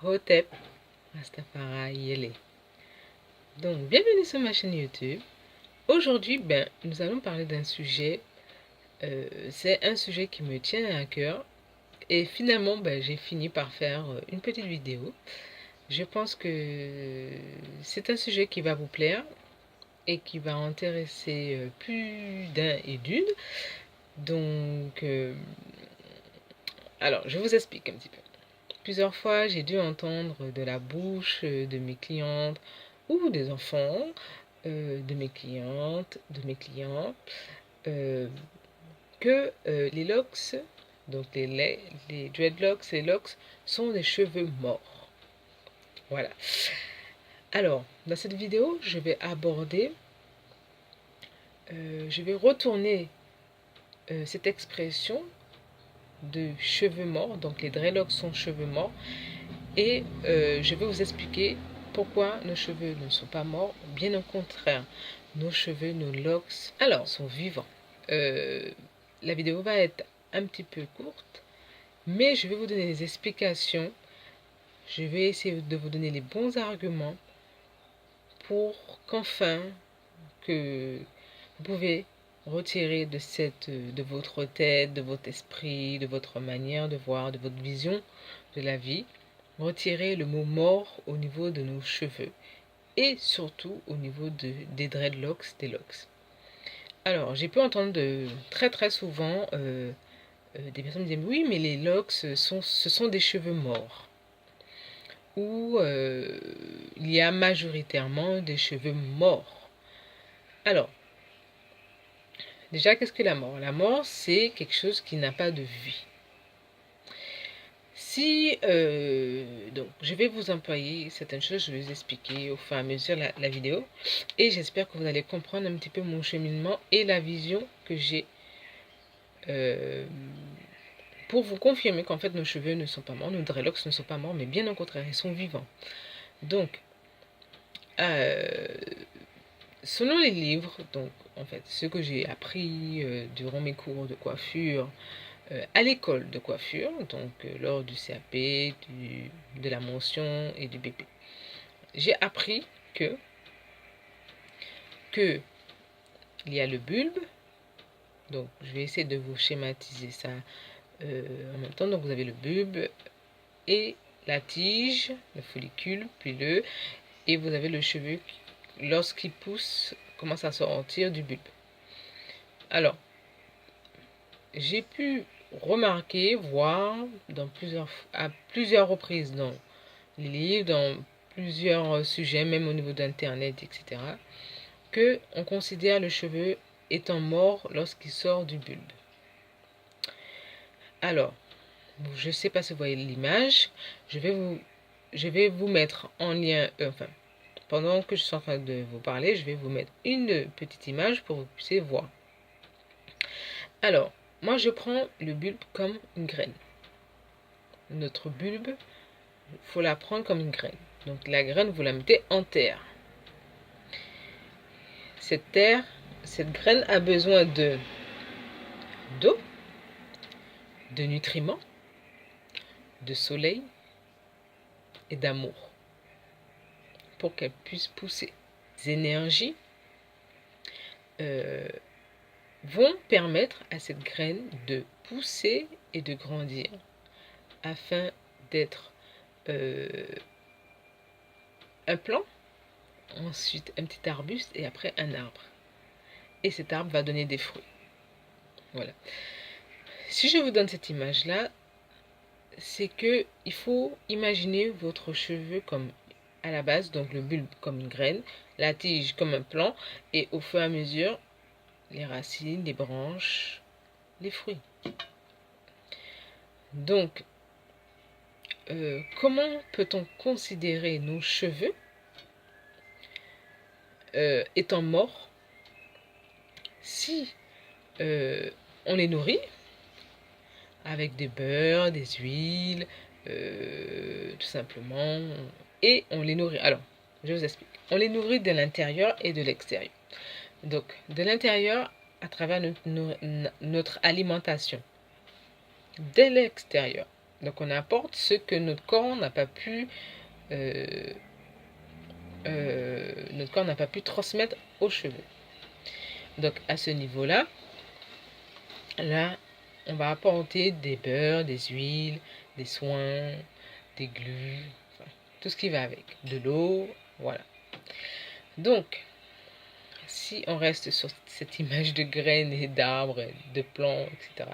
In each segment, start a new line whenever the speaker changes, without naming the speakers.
Hotep Rastafari Yele. Donc, bienvenue sur ma chaîne YouTube. Aujourd'hui, nous allons parler d'un sujet. C'est un sujet qui me tient à cœur. Et finalement, j'ai fini par faire une petite vidéo. Je pense que c'est un sujet qui va vous plaire et qui va intéresser plus d'un et d'une. Donc, alors, je vous explique un petit peu. Plusieurs fois, j'ai dû entendre de la bouche de mes clientes ou des enfants, de mes clientes, de mes clients, que les locks, donc les dreadlocks, les locks, sont des cheveux morts. Voilà. Alors, dans cette vidéo, je vais aborder, je vais retourner cette expression de cheveux morts, donc les dreadlocks sont cheveux morts, et je vais vous expliquer pourquoi nos cheveux ne sont pas morts, bien au contraire, nos cheveux, nos locks, alors, sont vivants. La vidéo va être un petit peu courte, mais je vais vous donner des explications. Je vais essayer de vous donner les bons arguments pour qu'enfin que vous pouvez retirer de votre tête, de votre esprit, de votre manière de voir, de votre vision de la vie, retirer le mot mort au niveau de nos cheveux et surtout au niveau des dreadlocks, des locks. Alors, j'ai pu entendre très très souvent des personnes me dire oui, mais les locks ce sont des cheveux morts. Ou il y a majoritairement des cheveux morts. Alors, déjà, qu'est-ce que la mort? La mort, c'est quelque chose qui n'a pas de vie. Si, donc, je vais vous employer certaines choses, je vais vous expliquer au fur et à mesure la vidéo. Et j'espère que vous allez comprendre un petit peu mon cheminement et la vision que j'ai pour vous confirmer qu'en fait nos cheveux ne sont pas morts, nos dreadlocks ne sont pas morts, mais bien au contraire, ils sont vivants. Donc, selon les livres, donc en fait, ce que j'ai appris durant mes cours de coiffure, à l'école de coiffure, donc lors du CAP, de la mention et du BP, j'ai appris que il y a le bulbe. Donc, je vais essayer de vous schématiser ça en même temps. Donc, vous avez le bulbe et la tige, le follicule pileux, et vous avez le cheveu qui, lorsqu'il pousse, commence à sortir du bulbe. Alors, j'ai pu remarquer, voir à plusieurs reprises dans les livres, dans plusieurs sujets, même au niveau d'Internet, etc., que on considère le cheveu étant mort lorsqu'il sort du bulbe. Alors, je ne sais pas si vous voyez l'image, je vais vous mettre en lien, enfin, pendant que je suis en train de vous parler, je vais vous mettre une petite image pour que vous puissiez voir. Alors, moi je prends le bulbe comme une graine. Notre bulbe, il faut la prendre comme une graine. Donc la graine, vous la mettez en terre. Cette terre, cette graine a besoin d'eau, de nutriments, de soleil et d'amour pour qu'elle puisse pousser. Les énergies vont permettre à cette graine de pousser et de grandir afin d'être un plant, ensuite un petit arbuste et après un arbre. Et cet arbre va donner des fruits. Voilà. Si je vous donne cette image-là, c'est que il faut imaginer votre cheveu comme à la base, donc le bulbe comme une graine, la tige comme un plant, et au fur et à mesure, les racines, les branches, les fruits. Donc, comment peut-on considérer nos cheveux étant morts si on les nourrit avec des beurres, des huiles, tout simplement, et on les nourrit. Alors, je vous explique. On les nourrit de l'intérieur et de l'extérieur. Donc, de l'intérieur, à travers notre alimentation. De l'extérieur, Donc on apporte ce que notre corps n'a pas pu transmettre aux cheveux. Donc à ce niveau-là, là, on va apporter des beurres, des huiles, des soins, des glues, enfin, tout ce qui va avec, de l'eau, voilà. Donc, si on reste sur cette image de graines et d'arbres, de plants, etc.,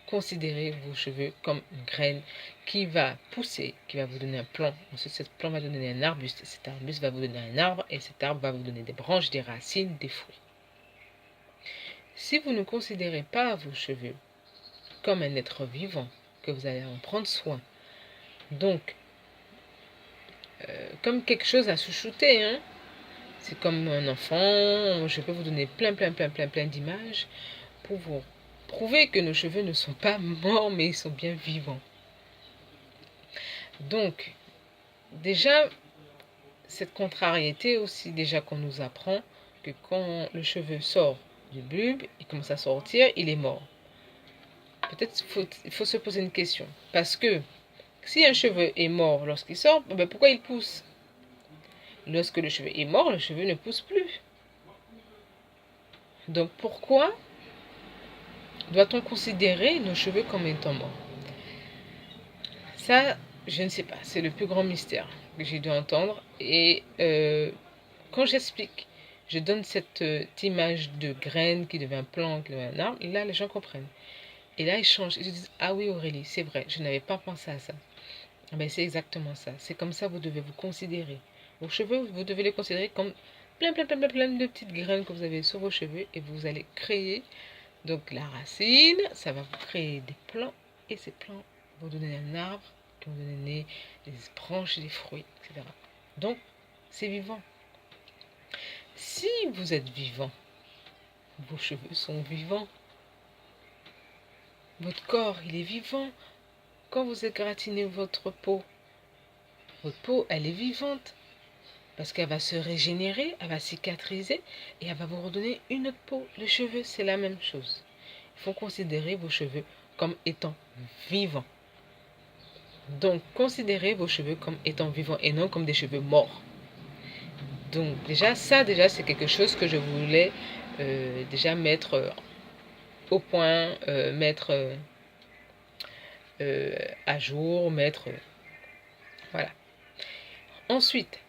considérez vos cheveux comme une graine qui va pousser, qui va vous donner un plant. Ensuite, ce plant va donner un arbuste. Cet arbuste va vous donner un arbre et cet arbre va vous donner des branches, des racines, des fruits. Si vous ne considérez pas vos cheveux comme un être vivant, que vous allez en prendre soin, donc comme quelque chose à chouchouter, hein, c'est comme un enfant, je peux vous donner plein d'images pour vous prouver que nos cheveux ne sont pas morts, mais ils sont bien vivants. Donc, déjà, cette contrariété aussi, déjà qu'on nous apprend que quand le cheveu sort du bulbe, il commence à sortir, il est mort. Peut-être il faut se poser une question. Parce que si un cheveu est mort lorsqu'il sort, ben pourquoi il pousse? Lorsque le cheveu est mort, le cheveu ne pousse plus. Donc pourquoi doit-on considérer nos cheveux comme étant morts? Ça, je ne sais pas. C'est le plus grand mystère que j'ai dû entendre. Et quand j'explique, je donne cette image de graine qui devient un plant, qui devient un arbre, et là, les gens comprennent. Et là, ils changent. Ils disent, ah oui, Aurélie, c'est vrai, je n'avais pas pensé à ça. Ben, c'est exactement ça. C'est comme ça que vous devez vous considérer. Vos cheveux, vous devez les considérer comme plein de petites graines que vous avez sur vos cheveux et vous allez créer donc la racine, ça va vous créer des plants et ces plants vont donner un arbre qui vont donner des branches, des fruits, etc. Donc, c'est vivant. Si vous êtes vivant, vos cheveux sont vivants. Votre corps, il est vivant. Quand vous égratignez votre peau, elle est vivante. Parce qu'elle va se régénérer, elle va cicatriser et elle va vous redonner une autre peau. Les cheveux, c'est la même chose. Il faut considérer vos cheveux comme étant vivants. Donc, considérez vos cheveux comme étant vivants et non comme des cheveux morts. Donc, déjà, c'est quelque chose que je voulais déjà mettre au point, mettre à jour, voilà. Ensuite,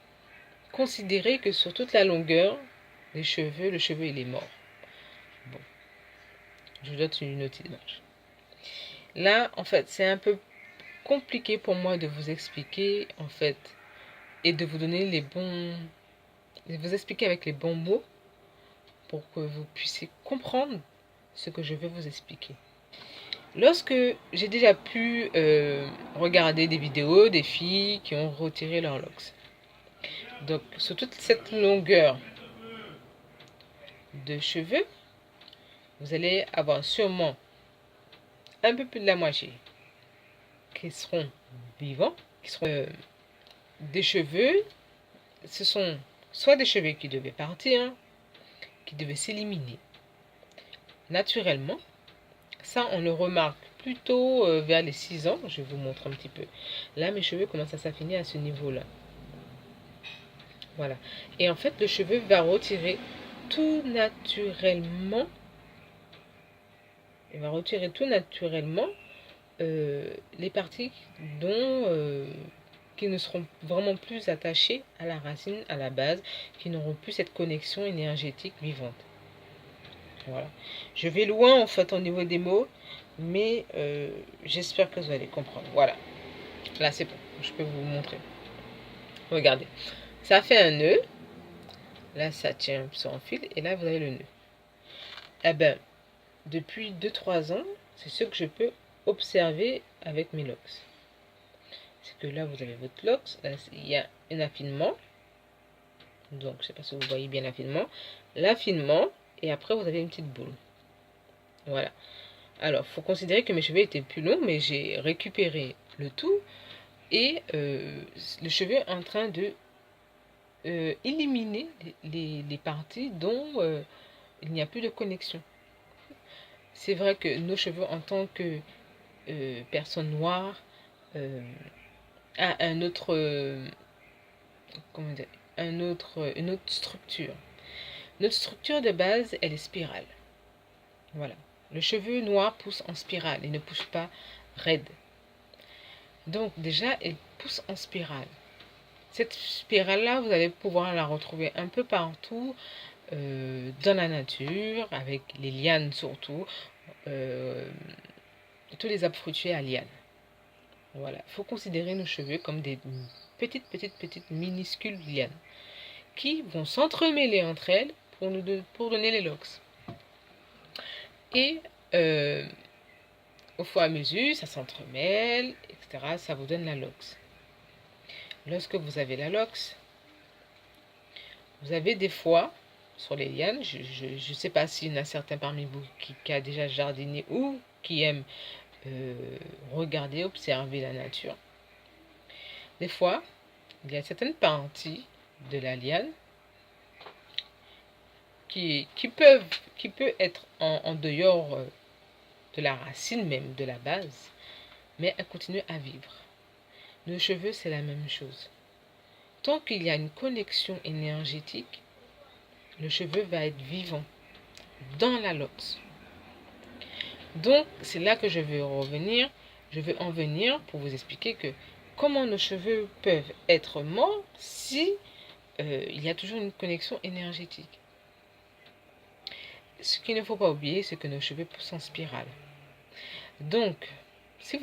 considérez que sur toute la longueur des cheveux, le cheveu, il est mort. Bon, je vous donne une autre image. Là, en fait, c'est un peu compliqué pour moi de vous expliquer, en fait, et de vous donner de vous expliquer avec les bons mots pour que vous puissiez comprendre ce que je veux vous expliquer. Lorsque j'ai déjà pu regarder des vidéos des filles qui ont retiré leurs locks, donc sur toute cette longueur de cheveux, vous allez avoir sûrement un peu plus de la moitié qui seront vivants, qui seront des cheveux. Ce sont soit des cheveux qui devaient partir, qui devaient s'éliminer naturellement. Ça, on le remarque plutôt vers les 6 ans. Je vais vous montrer un petit peu. Là, mes cheveux commencent à s'affiner à ce niveau-là. Voilà. Et en fait, le cheveu va retirer tout naturellement. Il va retirer tout naturellement les parties qui ne seront vraiment plus attachées à la racine, à la base, qui n'auront plus cette connexion énergétique vivante. Voilà. Je vais loin en fait au niveau des mots, mais j'espère que vous allez comprendre. Voilà. Là, c'est bon. Je peux vous montrer. Regardez. Ça fait un nœud. Là, ça tient sur un fil. Et là, vous avez le nœud. Eh bien, depuis 2-3 ans, c'est ce que je peux observer avec mes locks. C'est que là, vous avez votre locks. Là, il y a un affinement. Donc, je ne sais pas si vous voyez bien l'affinement. L'affinement. Et après, vous avez une petite boule. Voilà. Alors, il faut considérer que mes cheveux étaient plus longs, mais j'ai récupéré le tout. Et le cheveu est en train de éliminer les parties dont il n'y a plus de connexion. C'est vrai que nos cheveux, en tant que personnes noires, a un autre, comment dire, une autre structure. Notre structure de base, elle est spirale. Voilà. Le cheveu noir pousse en spirale, il ne pousse pas raide. Donc déjà, elle pousse en spirale. Cette spirale-là, vous allez pouvoir la retrouver un peu partout dans la nature, avec les lianes surtout, tous les arbres fruitiers à lianes. Voilà, il faut considérer nos cheveux comme des petites minuscules lianes qui vont s'entremêler entre elles pour donner les locks. Et au fur et à mesure, ça s'entremêle, etc. Ça vous donne la locks. Lorsque vous avez la locks, vous avez des fois sur les lianes, je ne sais pas s'il y en a certains parmi vous qui a déjà jardiné ou qui aiment regarder, observer la nature. Des fois, il y a certaines parties de la liane qui peut être en dehors de la racine même, de la base, mais elle continue à vivre. Nos cheveux, c'est la même chose. Tant qu'il y a une connexion énergétique, le cheveu va être vivant dans la lox. Donc, c'est là que je veux revenir. Je veux en venir pour vous expliquer que comment nos cheveux peuvent être morts si il y a toujours une connexion énergétique. Ce qu'il ne faut pas oublier, c'est que nos cheveux poussent en spirale. Donc, si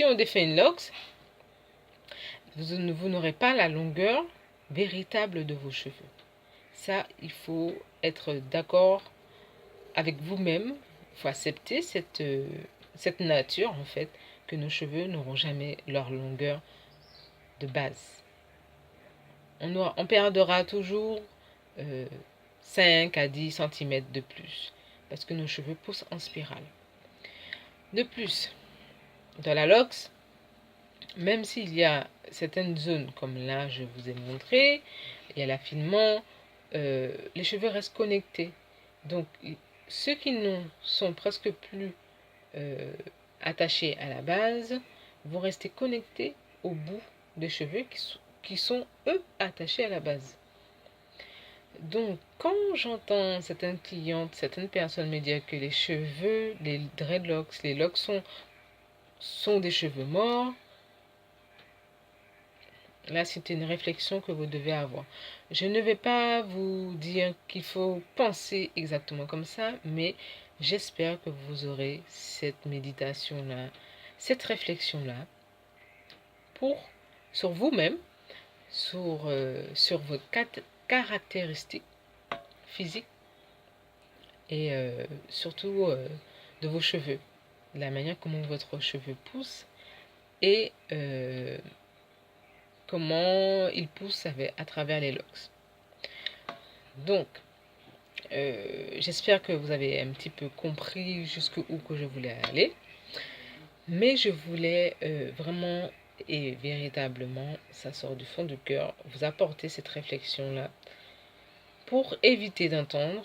on défait une lox, vous n'aurez pas la longueur véritable de vos cheveux. Ça, il faut être d'accord avec vous-même. Il faut accepter cette nature, en fait, que nos cheveux n'auront jamais leur longueur de base. On perdra toujours 5 à 10 cm de plus, parce que nos cheveux poussent en spirale. De plus, dans la lox, même s'il y a certaines zones, comme là je vous ai montré, il y a l'affinement, les cheveux restent connectés. Donc, ceux qui ne sont presque plus attachés à la base vont rester connectés au bout des cheveux qui sont, eux, attachés à la base. Donc, quand j'entends certaines clientes, certaines personnes me dire que les cheveux, les dreadlocks, les locks sont des cheveux morts, là, c'est une réflexion que vous devez avoir. Je ne vais pas vous dire qu'il faut penser exactement comme ça, mais j'espère que vous aurez cette méditation-là, cette réflexion-là, sur vous-même, sur vos caractéristiques physiques et surtout de vos cheveux, la manière comment votre cheveu pousse et comment il pousse à travers les locks. Donc, j'espère que vous avez un petit peu compris jusqu'où que je voulais aller. Mais je voulais vraiment et véritablement, ça sort du fond du cœur, vous apporter cette réflexion-là pour éviter d'entendre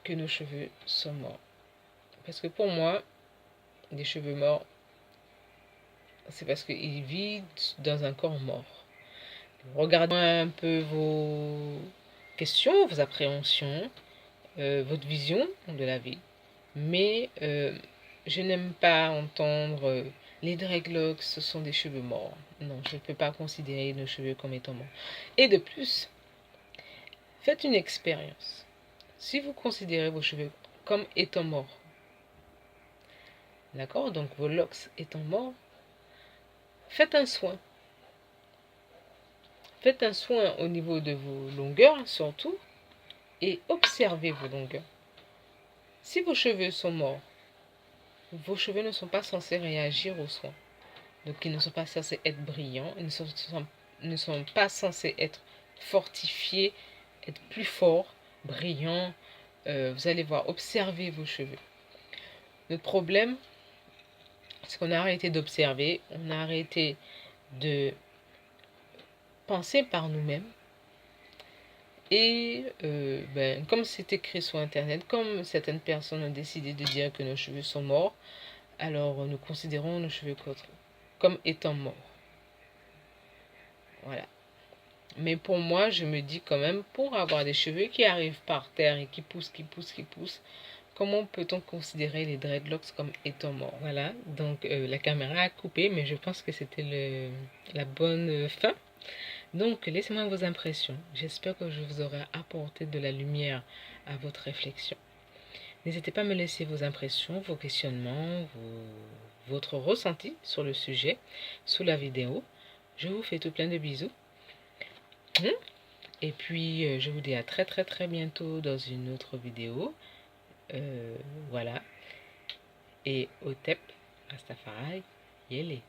que nos cheveux sont morts. Parce que pour moi, des cheveux morts, c'est parce qu'ils vivent dans un corps mort. Regardez un peu vos questions, vos appréhensions, votre vision de la vie. Mais je n'aime pas entendre les dreadlocks, ce sont des cheveux morts. Non, je ne peux pas considérer nos cheveux comme étant morts. Et de plus, faites une expérience. Si vous considérez vos cheveux comme étant morts, d'accord, donc vos locks étant morts, faites un soin. Faites un soin au niveau de vos longueurs surtout et observez vos longueurs. Si vos cheveux sont morts, vos cheveux ne sont pas censés réagir aux soins. Donc ils ne sont pas censés être brillants, ils ne sont pas censés être fortifiés, être plus forts, brillants. Vous allez voir, observez vos cheveux. Notre problème, c'est qu'on a arrêté d'observer, on a arrêté de penser par nous-mêmes. Et comme c'est écrit sur Internet, comme certaines personnes ont décidé de dire que nos cheveux sont morts, alors nous considérons nos cheveux qu'autres. comme étant morts. Voilà. Mais pour moi, je me dis quand même, pour avoir des cheveux qui arrivent par terre et qui poussent, comment peut-on considérer les dreadlocks comme étant morts? Voilà, donc la caméra a coupé, mais je pense que c'était la bonne fin. Donc, laissez-moi vos impressions. J'espère que je vous aurai apporté de la lumière à votre réflexion. N'hésitez pas à me laisser vos impressions, vos questionnements, votre ressenti sur le sujet sous la vidéo. Je vous fais tout plein de bisous. Et puis, je vous dis à très bientôt dans une autre vidéo. Voilà. Et Otep, Rastafari, Yele.